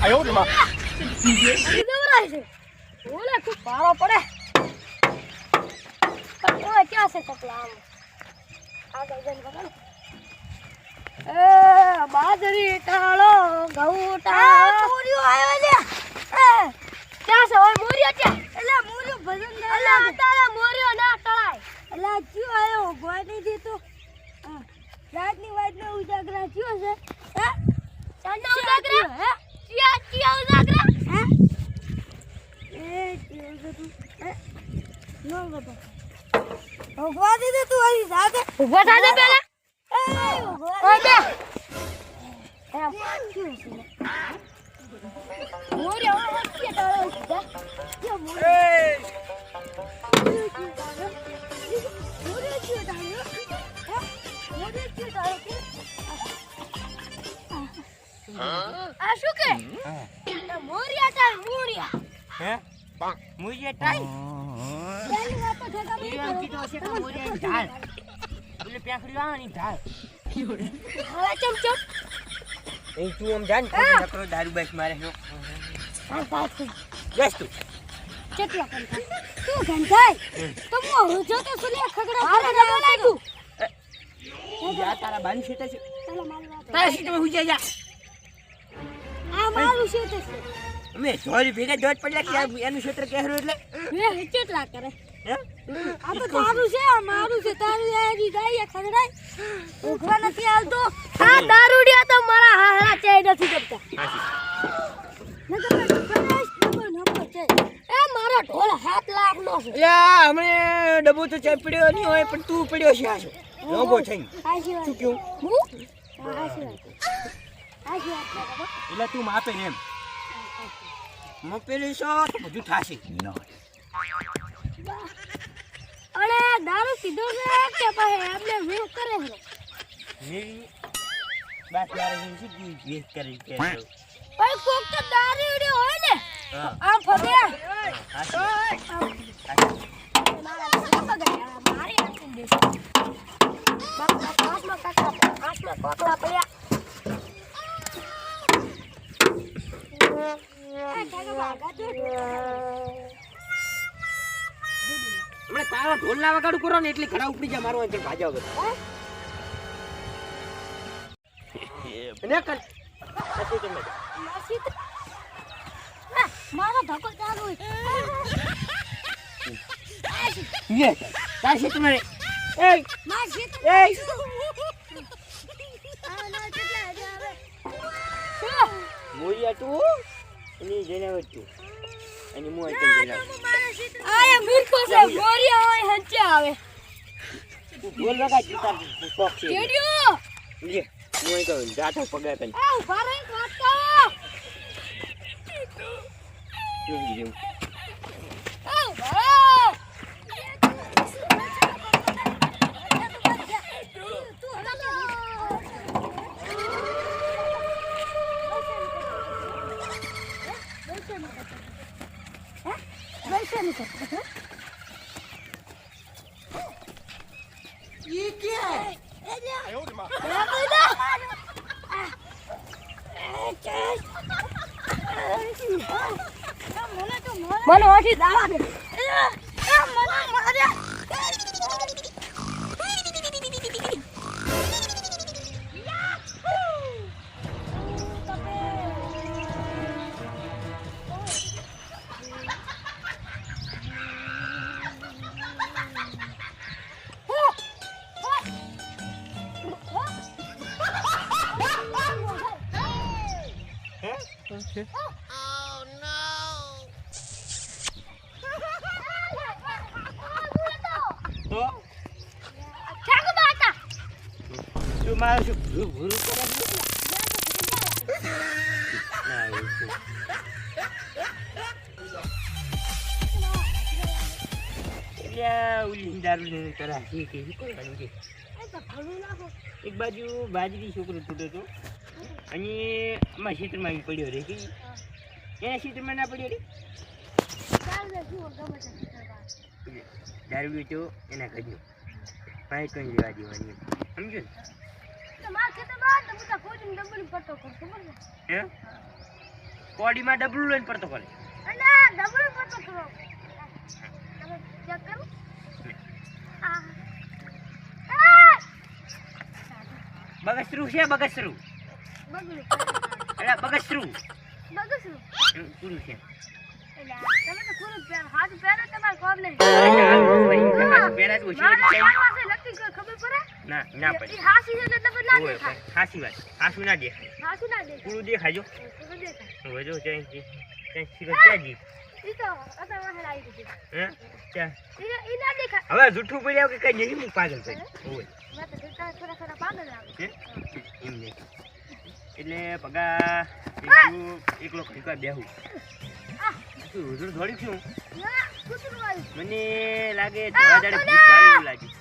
આયો ને માં દવરાય છે ઓલે ખૂબ ભારો પડે પણ ઓય ક્યાં છે ચકલા આમ આગળ જઈને બગાડ એ બાજરી ટાળો ઘઉં ટાળો મોરિયો આવ્યો લે ક્યાં છે ઓય મોરિયો છે એટલે મોરિયો ભજન ગાય એટલે તારા મોરિયો ના ટળાય એટલે ક્યો આવ્યો ગોવાની દી તો રાતની વાતનો ઉજાગરા થયો છે હે ચાંદા ઉજાગરા હે ચિયા ઉજાગરા હે એ ચિયા તું હે નો ગતો ભગવા દે તું અહીં સાથે ઉભો થાજે પેલા ઓય બે એ ક્યું છે મોરિયો ઓકે ટાળો છે ક્યો આ શું કે મોરિયા ટાળ મોરિયા હે મોરિયા ટાળ પેલી વાત તો જગા એ અંકી તો છે કે મોરિયા ઢાળ બોલે પેખડી આની ઢાળ હવે ચમ એ તું આમ જાન નકરો દારૂ બસ મારે નો જસ તું કેટલા કંઠા તું ગંધાય તો મો જો તો સુલે ખગડા આરે ડબો લાગ્યું જા તારા બાની સીતે છે ચાલો મારી વાત તારા સીતે માં હુઈ જા આ મારું છે તે મે જોરી ભેગા દોટ પડ્યા કે એનું ક્ષેત્ર કહેરો એટલે મે કેટલા કરે હે આ તો તારું છે આ મારું છે તારું આજી ગાય ખગડાય ઉખવા નથી આવતો આ દારૂડિયા તો મારા હારા ચે નથી કરતા નગર છે એ મારો ઢોલ 7 લાખ નો છે યા હમણે ડબો તો ચપડ્યો નહીં હોય પણ તું પડ્યો છે આશો લોગો થઈ આશીર્વાદ શું ક્યું હું આશીર્વાદ એટલે તું માપે ને એમ મપેલી છો તો બધું થાશે અરે દારૂ પીધો છે કે ભાઈ આપણે વેહ કરે છે મેરી બસ યાર હું સીધી વેસ્ટ કરી કે ભાઈ કોક તો દારૂડિયો હોય ને હા આમ ફગે મારી આપી દે બાપમાં કાકા કોકડા પડ્યા હમણે તારો ઢોલ ના વગાડું કરો ને એટલે ઘડા ઉપડી જા મારો અંતે ભાજા વગર ને કર નથી તમે મારો ધક્કો ચાલુ યે તાશી તમારે એ માસી એ આ ના કેટલા આવે મોરિયા તું એની જેને વચ્ચે અને મુ આઈટમ જેના આયા મૂર્ખો છે ગોરિયા હોય હંચે આવે બોલ વગા જીતા શોખ છે કેડિયો લે મુ આઈ કહું જાતો પગાય પેન આ ઉભા રહી વાત કરો જોઈ જેવું આ ઉભા ये क्या है આયો ને માં મને ઓછી દાવા દે મને માર્યા Okay. Oh no! તો ચાકુ બાટા તું મારું શું ભૂરું કરે યા ઉલી દારૂ ને કરા કે કરવાનું કે એક બાજુ બાજરી છોકરો તૂટે તો અને અમારા ક્ષેત્રમાં આવી પડ્યો રે કે એના ક્ષેત્રમાં ના પડ્યો રે દારૂ વેચો એના ઘરનો ભાઈ કઈ લેવા દેવાની સમજો ને હે કોડીમાં ડબલું લઈને પડતો કરે. અને ડબલ પતો કરો તમે ચેક કરો આ બગસરું છે બગસરું. બગલું એટલે બગસરું બગસું પૂરું છે. એટલે તમે તો પૂરું પહેર હાથ પહેરો તમાર કોમ નહીં પેરા જ ઓછી વળી જાય. પાસે લખી કોઈ ખબર પડે ના ના પડે. ઈ હાસી છે એટલે ના ઓય, દેખાય હાચી વાત. હાચું ના દેખાય. હાસી ના દેખાય પૂરું દેખાજો. તો દેખાય હવે જો ત્યાં ક્યાં જી. ઈ તો અત્યારે વાહે આવી ગઈ હે ક્યાં? ઈ ના દેખાય હવે જૂઠું પડ્યા કે કઈ નહીં હું પાગલ થઈ. ઓય મેં તો દેખતા થોડા પાગલ આવે હે? એમ નહીં. એટલે પગા બીજું એકલો ખરીદવા બેહું. શું રોજુ દોડ્યું છું? ના કૂતરું આવ્યું મને લાગે ધોળા દાડે ભૂત વાળેલું લાગ્યું.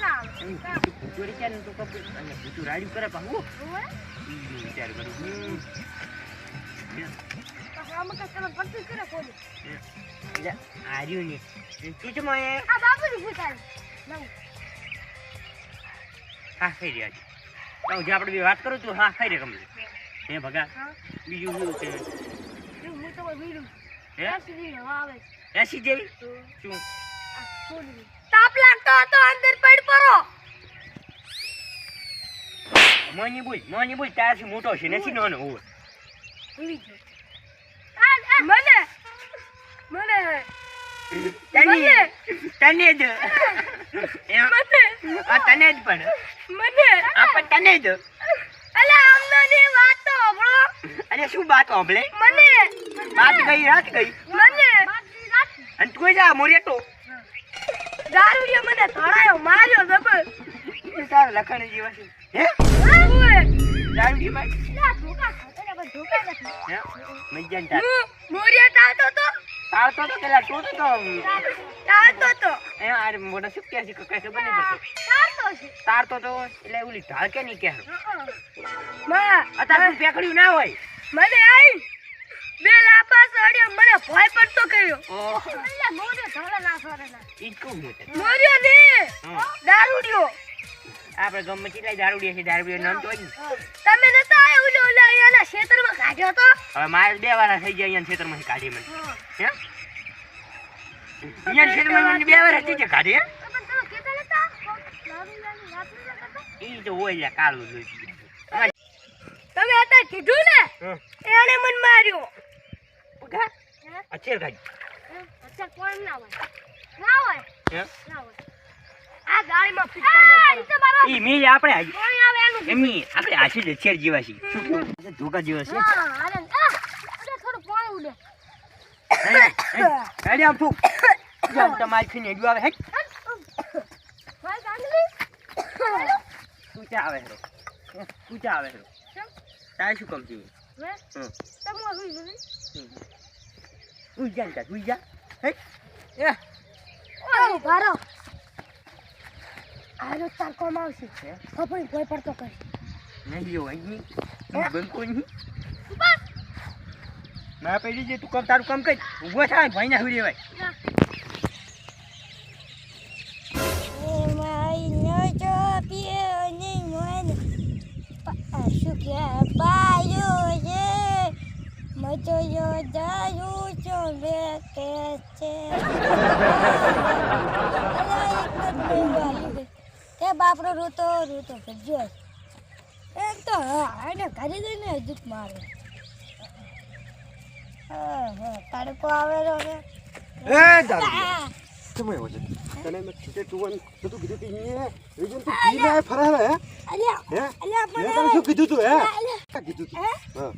ના ભૂતોડી ક્યાં ને તો કપડું અને ભૂતું રાડ્યું કરે પાછું. ઓય વિચાર કરું. આમાં કઈ ખબર પડતી કરે કોની એટલે આર્યું ને શું છે મોએ? આ બાબુની ભૂત આવી નવું હા ખાઈ રહ્યા છે. તો જે આપણે બે વાત કરું તું હા ખાઈ રે કમલે. હે ભગા હા બીજું શું છે? હું તો વીરું હે એસી આવે એસી જેવી શું? તાપ લાગતો હતો અંદર પડ પરો મોની બોલ તારથી મોટો છે નથી નાનો હોય. ઉડી ગયો મને મને તને જ એમ આ તને જ પણ મને આ પણ તને જ. અલા અમદાની વાત તો હબળો અરે શું વાત સાંભળે? મને રાત ગઈ મને અને તું જા મોરેટો દારૂડિયો મને ધડાયો માર્યો જબર તાર લખણ જેવા છે. હે ઓય દારૂડી માં ના ધોકા ખાતે પણ ધોકા નથી હે મજાન તાર મોરિયા તાતો તો તાળતો તો પેલા ટોતો તો તાતો તો એ આ મોટા શું કે છે કઈ ખબર નહીં પડતી. તાતો છે તારતો તો એટલે ઓલી ઢાળ કે નહીં કે માં અત્યારે પેકડ્યું ના હોય. મને આઈ બે લાપા સડ્યો મને ભય પડતો કર્યો ઓહ એટલે મોરિયો ધોળા ના સોરેલા ઈ કહું મોટે મોરિયો ને દારૂડિયો આપણે ગમે કેટલાય દારૂડિયા છે દારૂડિયા નામ તો હોય. તમે નતા આયા ઓલો ઓલા અહીંયાના ક્ષેત્રમાં કાઢ્યો તો હવે મારે 2 વાર થઈ ગયા અહીંયા ક્ષેત્રમાંથી કાઢી મને. હે અહીંયા ક્ષેત્રમાં મને 2 વાર હતી છે કાઢી. હે પણ તમે કેતા નતા નાની નાની વાત ન કરતા ઈ તો હોય લ્યા કાળું જોઈ. તમે હતા કીધું ને એને મન માર્યો પગા અચેર કાઢી. અચ્છા કોણ ના હોય ના હોય હે ના હોય આ ગાડીમાં ફિટ કરી દો ઈ તો મારો ઈ મી આપણે આજી કોણ આવે એનું એમની આપણે આશી જ અચેર જેવા છે. શું કહું ધોકા જેવા છે. હા અરે થોડું પાણી ઉડે હેડી આમ તું જામ તમારી ખીને એડું આવે. હે ભાઈ ગાંધી તું ચા આવે હેરો તું ચા આવે હેરો તારે શું કામ થયું? મે તમો હુઈ ગઈ ઉઈ જા હે એ ઓય ભારો આનો તાર કોમ આવશે ખબર કોઈ પડતો કર નહીં જો અહીં બંકો નહીં બસ ના પેલી જે તું તારું કામ કર ઊભો થાય ભાઈ ના હુઈ રેવાય. કે બાપરો રોતો કરજો એક તો આને ઘરે જઈને હજુત મારે તડકો આવેલો છે એ દારૂ તમે એવો છે તને મેં ખીચે તું તું કીધું કે એ રીજન તું પીને આય ફરે હે અલ્યા હે અલ્યા મેં તને શું કીધું તું હે કીધું તું હા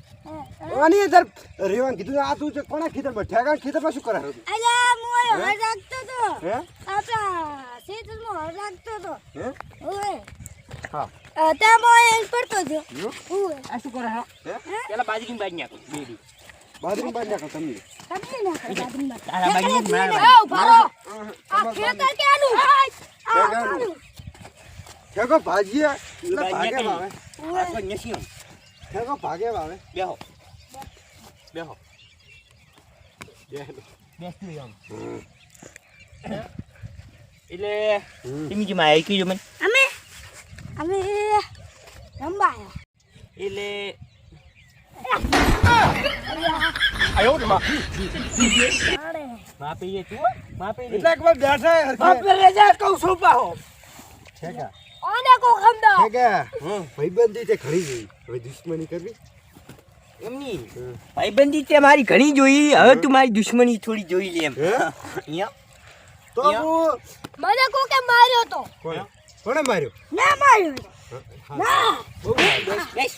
આની અંદર રેવાન કીધું આ તું છે કોના ખેતરમાં ઠેકાણ ખેતરમાં શું કરે તું અલ્યા મોય હર રાખતો તો હે આપણા ક્ષેત્રમાં હર રાખતો તો હે ઓય હા ત્યાં મોય પડતો જો ઓય આ શું કરે હા હે પેલા બાજરીની બાજ નાખો બેડી બાદરી બાદ નાખો તમને તમને ના કર બાદરીમાં તારા બાજરી મારા આવ ભારો આ ખેતર કેનું આ ઠેકાણું ઠેકો ભાજીએ એટલે ભાગે વાવે આ તો નસીમ ઠેકો ભાગે વાવે બેહો બેહો બેસતું આમ એટલે તમે જે માં આવી મને અમે રંબાયા એટલે માપી એ તું માપી એટલે એકવાર બેઠા હરખે. આપણે રેજા કહું છું પાહો ઠેકા ઓને કો ખમદો ઠેકા ભાઈબંધી તે ખરી ગઈ હવે દુશ્મની કરવી એમની ભાઈબંધી તે મારી ઘણી જોઈ હવે તું મારી દુશ્મની થોડી જોઈ લે એમ હે? અહીંયા તો હું મને કો કે માર્યો તો કોણે માર્યો ના માર્યો ના બહુ માર્યો. બેસ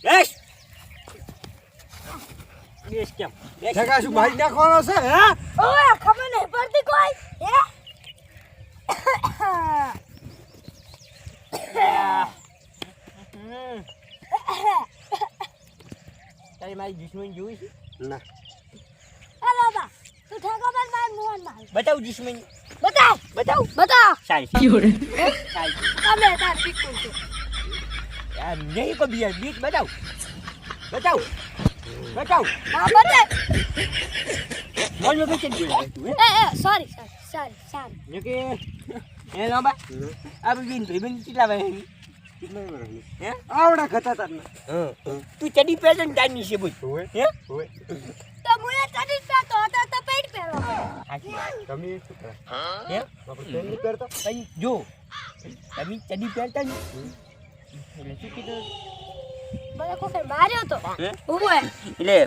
બેસ બેસ કેમ બેસ ઠેકા શું મારી નાખવાનો છે હે ઓય ખબર નહીં પડતી કોઈ હે તારી મારી દુશ્મની જોઈ છે ના હાલો બા તું ઠેકો માર માર મોહન માર બતાવ દુશ્મની બતાવ બતાવ બતાવ સારી સારી તમે તાર પીકું છો યાર નહીં કો બિયાર બીક બતાવ બતાવ બતાવ હા બતાવ મોલ મે બેચી દીધું તું હે એ સોરી સોરી જો કે એ લાંબા આ બિન ભાઈબંધ કેટલા વાય કેટલા વર્ષની? હે આવડા ખતા તારના તું ચડી પેશન ટાઈમની છે બોલ ઓવે હે ઓવે તો મુએ ચડી પેતો હતો તો પેટ પહેરો સાચી વાત. તમે શું કરો હે આપણે પેન નહીં પહેરતા ભાઈ જો તમે ચડી પહેરતા ને એટલે શું કીધું મને કોકે માર્યો તો હે ઓય એટલે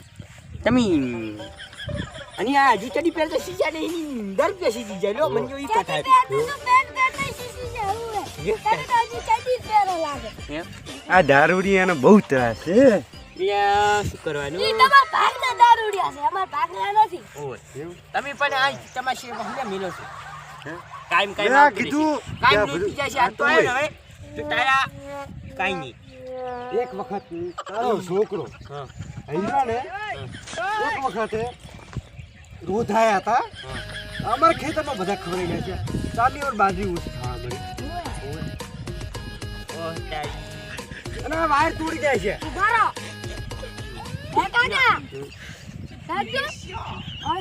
તમે અને આ હજી ચડી પહેરતા સીજા ને એની દર પે સીજી જાય લો મને એવી કથા ચડી પહેરતો તો પેટ પહેરતો શીશી જાય ઓય તને તો હજી ચડી પહેરો લાગે હે આ દારૂડી એનો બહુ ત્રાસ છે યા શું કરવાનું ઈ તમાર ભાગના દારૂડિયા છે અમાર ભાગના નથી ઓય તમે પણ આ તમાશી મહિલા મિલો છો કાયમ મેં કાયમ કીધું કાયમ કે નું જાય છે આ તો આવ્યો ને હવે તો તારા કાઈ નહીં એક વખત તારો છોકરો હા હૈયા ને એક વખતે રોધાયા હતા અમારા ખેતરમાં બધા ખવડાઈ ગયા છે ચાલી ઓર બાજરી ઉસ ખાવા મળી ઓ તારી અને આ વાયર તોડી જાય છે ઉભારો હે કાકા સાચું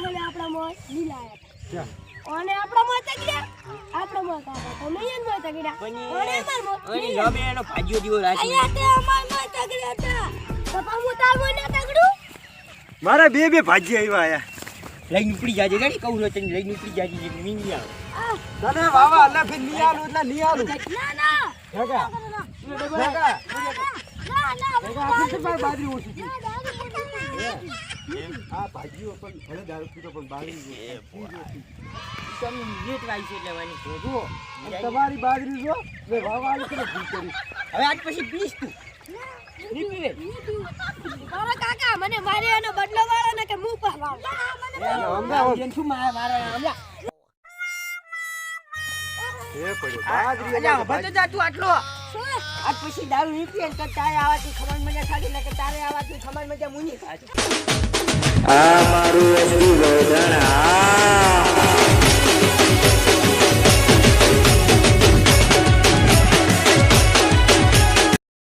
ઓલે આપણા મોય લીલાયા ક્યાં? ઓને આપણા મોય તગડ્યા આપણા મોય કાકા તમે એન મોય તગડ્યા ઓને અમાર મોય ઓની લોબે એનો ભાજ્યો દીવો રાશી અહીંયા તે અમાર મોય તગડ્યા હતા તો પામુ તાર મોય ના તગડું મારા બે ભાજી આવ્યા આયા લઈને ઉપડી જાજે ગાડી કહું નો તને લઈને ઉપડી જાજે જે મીંગી આવે તને વાવા અલ્લા ફિર નહીં આલું એટલે નહીં આલું ના ના ઠેકા ઠેકા ઠેકા આ શું ભાઈ બાજરી ઓછી છે આ ભાજીઓ પણ ભલે દારૂ પીતો પણ બાજરી ઓછી. તમે લેટ વાઈ છે એટલે વાની તો જુઓ આ તમારી બાજરી જો મેં વાવા આલી કે ભૂલ કરી હવે આજ પછી પીસ તું ની પીવે બાબા કાકા મને મારે એનો બદલો વાળો ને કે મું પર વાળો હમણાં એમ શું મારા હમણાં એ પડ્યો બાજરી અલ્યા ભતો જા તું આટલો શું આજ પછી દારૂ નહીં પીએ ને તો તારે આવાથી ખમણ મજા ખાધી ને કે તારે આવાથી ખમણ મજા મુની ખાધી આ મારું